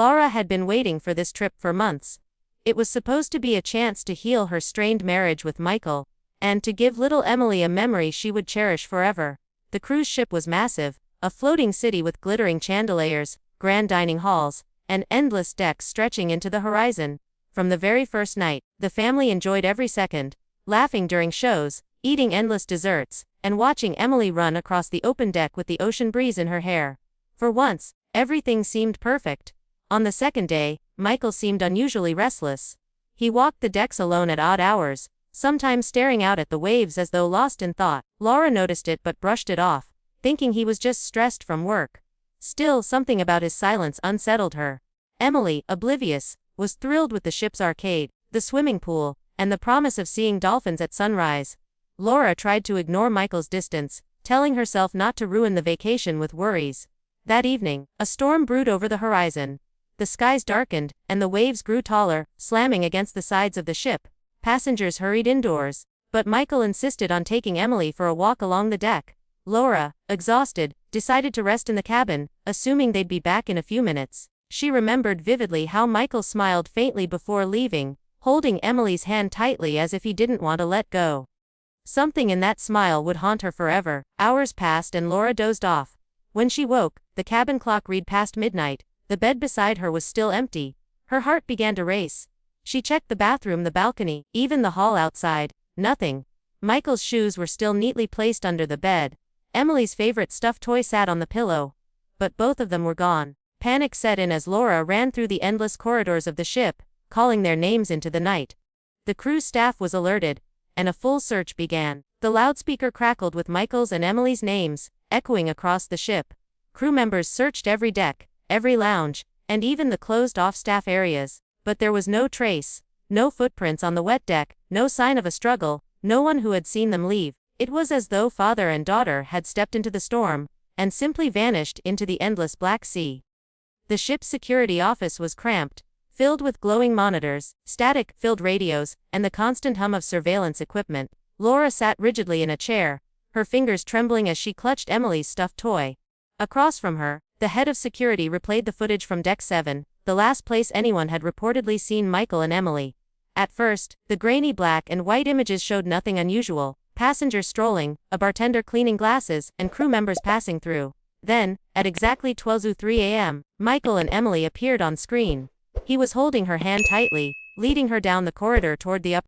Laura had been waiting for this trip for months. It was supposed to be a chance to heal her strained marriage with Michael, and to give little Emily a memory she would cherish forever. The cruise ship was massive, a floating city with glittering chandeliers, grand dining halls, and endless decks stretching into the horizon. From the very first night, the family enjoyed every second, laughing during shows, eating endless desserts, and watching Emily run across the open deck with the ocean breeze in her hair. For once, everything seemed perfect. On the second day, Michael seemed unusually restless. He walked the decks alone at odd hours, sometimes staring out at the waves as though lost in thought. Laura noticed it but brushed it off, thinking he was just stressed from work. Still, something about his silence unsettled her. Emily, oblivious, was thrilled with the ship's arcade, the swimming pool, and the promise of seeing dolphins at sunrise. Laura tried to ignore Michael's distance, telling herself not to ruin the vacation with worries. That evening, a storm brewed over the horizon. The skies darkened, and the waves grew taller, slamming against the sides of the ship. Passengers hurried indoors, but Michael insisted on taking Emily for a walk along the deck. Laura, exhausted, decided to rest in the cabin, assuming they'd be back in a few minutes. She remembered vividly how Michael smiled faintly before leaving, holding Emily's hand tightly as if he didn't want to let go. Something in that smile would haunt her forever. Hours passed and Laura dozed off. When she woke, the cabin clock read past midnight. The bed beside her was still empty. Her heart began to race. She checked the bathroom, the balcony, even the hall outside. Nothing. Michael's shoes were still neatly placed under the bed. Emily's favorite stuffed toy sat on the pillow. But both of them were gone. Panic set in as Laura ran through the endless corridors of the ship, calling their names into the night. The cruise staff was alerted, and a full search began. The loudspeaker crackled with Michael's and Emily's names, echoing across the ship. Crew members searched every deck, every lounge, and even the closed-off staff areas. But there was no trace, no footprints on the wet deck, no sign of a struggle, no one who had seen them leave. It was as though father and daughter had stepped into the storm, and simply vanished into the endless Black Sea. The ship's security office was cramped, filled with glowing monitors, static-filled radios, and the constant hum of surveillance equipment. Laura sat rigidly in a chair, her fingers trembling as she clutched Emily's stuffed toy. Across from her, the head of security replayed the footage from Deck 7, the last place anyone had reportedly seen Michael and Emily. At first, the grainy black and white images showed nothing unusual: passengers strolling, a bartender cleaning glasses, and crew members passing through. Then, at exactly 12:03 a.m., Michael and Emily appeared on screen. He was holding her hand tightly, leading her down the corridor toward the upper